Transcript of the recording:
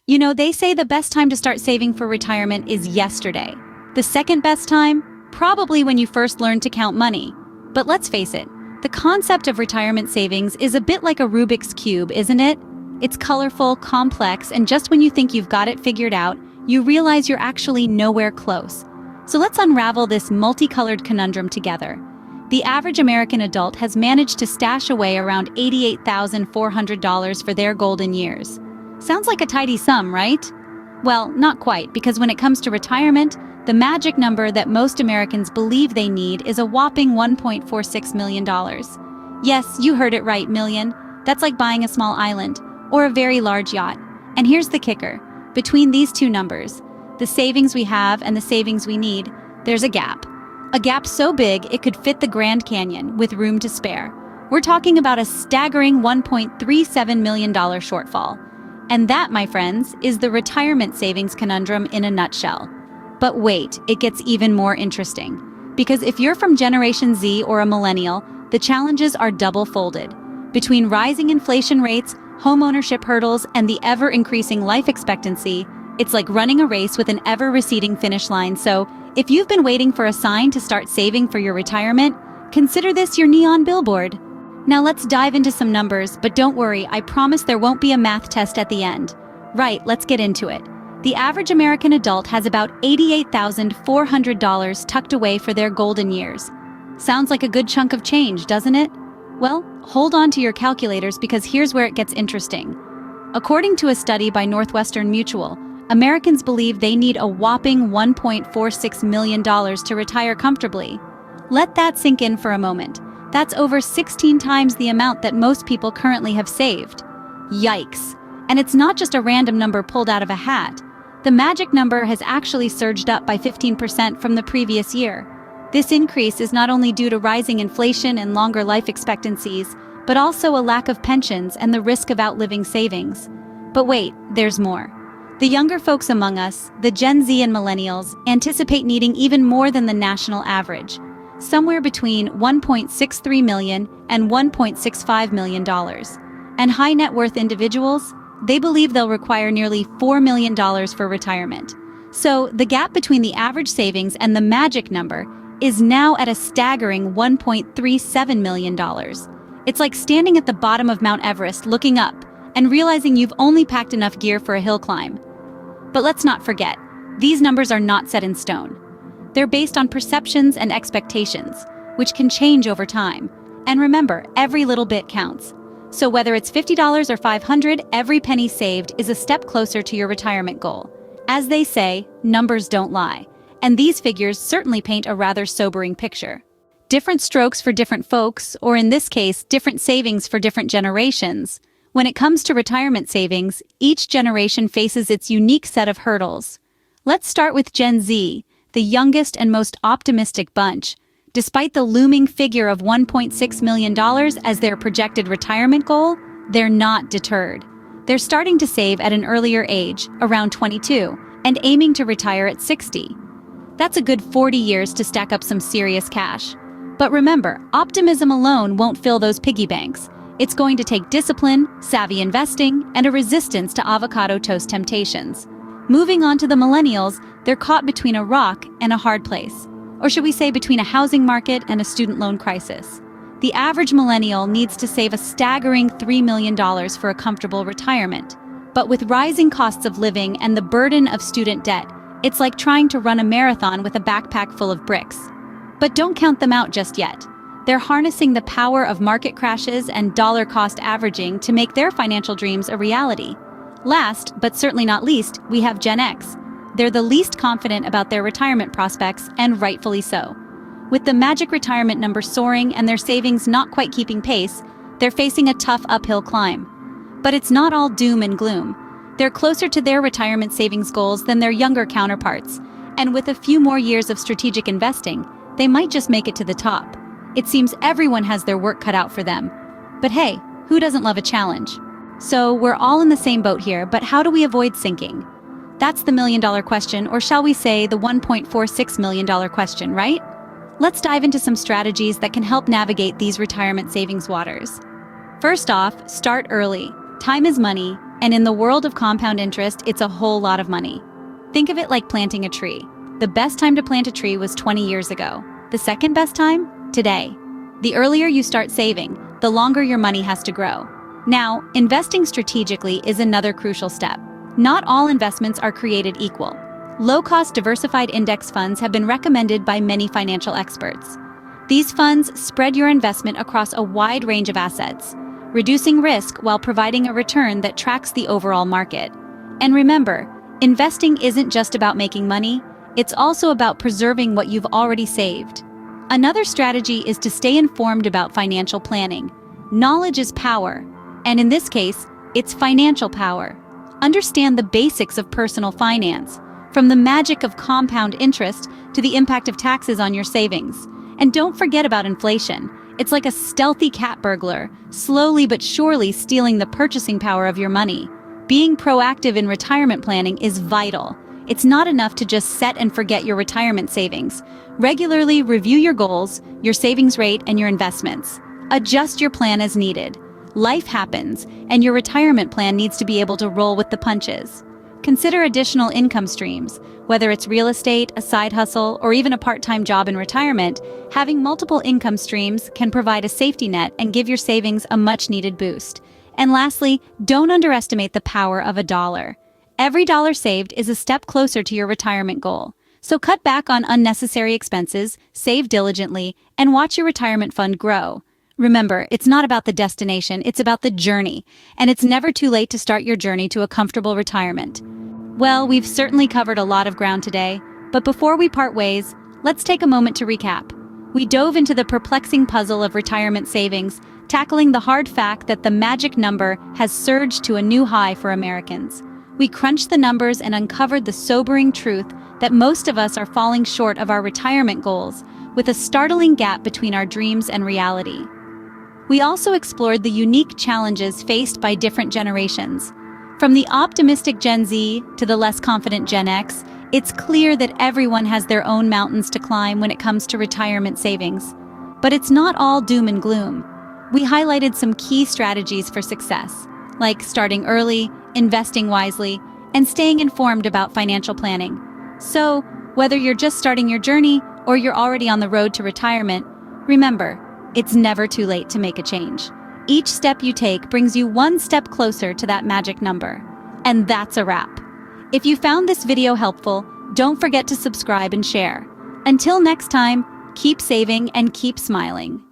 You know, they say the best time to start saving for retirement is yesterday. The second best time? Probably when you first learned to count money. But let's face it, the concept of retirement savings is a bit like a Rubik's Cube, isn't it? It's colorful, complex, and just when you think you've got it figured out, you realize you're actually nowhere close. So let's unravel this multicolored conundrum together. The average American adult has managed to stash away around $88,400 for their golden years. Sounds like a tidy sum, right? Well, not quite, because when it comes to retirement, the magic number that most Americans believe they need is a whopping $1.46 million. Yes, you heard it right, million. That's like buying a small island or a very large yacht. And here's the kicker. Between these two numbers, the savings we have and the savings we need, there's a gap. A gap so big it could fit the Grand Canyon with room to spare. We're talking about a staggering $1.37 million shortfall. And that, my friends, is the retirement savings conundrum in a nutshell. But wait, it gets even more interesting. Because if you're from Generation Z or a millennial, the challenges are double-folded. Between rising inflation rates, homeownership hurdles, and the ever-increasing life expectancy, it's like running a race with an ever-receding finish line. So, if you've been waiting for a sign to start saving for your retirement, consider this your neon billboard. Now let's dive into some numbers, but don't worry, I promise there won't be a math test at the end. Right, let's get into it. The average American adult has about $88,400 tucked away for their golden years. Sounds like a good chunk of change, doesn't it? Well, hold on to your calculators because here's where it gets interesting. According to a study by Northwestern Mutual, Americans believe they need a whopping $1.46 million to retire comfortably. Let that sink in for a moment. That's over 16 times the amount that most people currently have saved. Yikes. And it's not just a random number pulled out of a hat. The magic number has actually surged up by 15% from the previous year. This increase is not only due to rising inflation and longer life expectancies, but also a lack of pensions and the risk of outliving savings. But wait, there's more. The younger folks among us, the Gen Z and millennials, anticipate needing even more than the national average, somewhere between $1.63 million and $1.65 million. And high net worth individuals, they believe they'll require nearly $4 million for retirement. So the gap between the average savings and the magic number is now at a staggering $1.37 million. It's like standing at the bottom of Mount Everest looking up and realizing you've only packed enough gear for a hill climb. But let's not forget, these numbers are not set in stone. They're based on perceptions and expectations, which can change over time. And remember, every little bit counts. So whether it's $50 or $500, every penny saved is a step closer to your retirement goal. As they say, numbers don't lie. And these figures certainly paint a rather sobering picture. Different strokes for different folks, or in this case, different savings for different generations. When it comes to retirement savings, each generation faces its unique set of hurdles. Let's start with Gen Z, the youngest and most optimistic bunch. Despite the looming figure of $1.6 million as their projected retirement goal, they're not deterred. They're starting to save at an earlier age, around 22, and aiming to retire at 60. That's a good 40 years to stack up some serious cash. But remember, optimism alone won't fill those piggy banks. It's going to take discipline, savvy investing, and a resistance to avocado toast temptations. Moving on to the millennials, they're caught between a rock and a hard place. Or should we say between a housing market and a student loan crisis. The average millennial needs to save a staggering $3 million for a comfortable retirement. But with rising costs of living and the burden of student debt, it's like trying to run a marathon with a backpack full of bricks. But don't count them out just yet. They're harnessing the power of market crashes and dollar-cost averaging to make their financial dreams a reality. Last, but certainly not least, we have Gen X. They're the least confident about their retirement prospects, and rightfully so. With the magic retirement number soaring and their savings not quite keeping pace, they're facing a tough uphill climb. But it's not all doom and gloom. They're closer to their retirement savings goals than their younger counterparts, and with a few more years of strategic investing, they might just make it to the top. It seems everyone has their work cut out for them. But hey, who doesn't love a challenge? So we're all in the same boat here, but how do we avoid sinking? That's the million-dollar question, or shall we say the $1.46 million question, right? Let's dive into some strategies that can help navigate these retirement savings waters. First off, start early. Time is money, And in the world of compound interest, it's a whole lot of money. Think of it like planting a tree. The best time to plant a tree was 20 years ago. The second best time? Today. The earlier you start saving, the longer your money has to grow. Now, investing strategically is another crucial step. Not all investments are created equal. Low-cost diversified index funds have been recommended by many financial experts. These funds spread your investment across a wide range of assets, reducing risk while providing a return that tracks the overall market. And remember, investing isn't just about making money, it's also about preserving what you've already saved. Another strategy is to stay informed about financial planning. Knowledge is power, and in this case, it's financial power. Understand the basics of personal finance, from the magic of compound interest to the impact of taxes on your savings. And don't forget about inflation. It's like a stealthy cat burglar, slowly but surely stealing the purchasing power of your money. Being proactive in retirement planning is vital. It's not enough to just set and forget your retirement savings. Regularly review your goals, your savings rate, and your investments. Adjust your plan as needed. Life happens, and your retirement plan needs to be able to roll with the punches. Consider additional income streams. Whether it's real estate, a side hustle, or even a part-time job in retirement, having multiple income streams can provide a safety net and give your savings a much-needed boost. And lastly, don't underestimate the power of a dollar. Every dollar saved is a step closer to your retirement goal. So cut back on unnecessary expenses, save diligently, and watch your retirement fund grow. Remember, it's not about the destination, it's about the journey. And it's never too late to start your journey to a comfortable retirement. Well, we've certainly covered a lot of ground today, but before we part ways, let's take a moment to recap. We dove into the perplexing puzzle of retirement savings, tackling the hard fact that the magic number has surged to a new high for Americans. We crunched the numbers and uncovered the sobering truth that most of us are falling short of our retirement goals, with a startling gap between our dreams and reality. We also explored the unique challenges faced by different generations. From the optimistic Gen Z to the less confident Gen X, it's clear that everyone has their own mountains to climb when it comes to retirement savings. But it's not all doom and gloom. We highlighted some key strategies for success, like starting early, investing wisely, and staying informed about financial planning. So, whether you're just starting your journey or you're already on the road to retirement, remember, it's never too late to make a change. Each step you take brings you one step closer to that magic number. And that's a wrap. If you found this video helpful, don't forget to subscribe and share. Until next time, keep saving and keep smiling.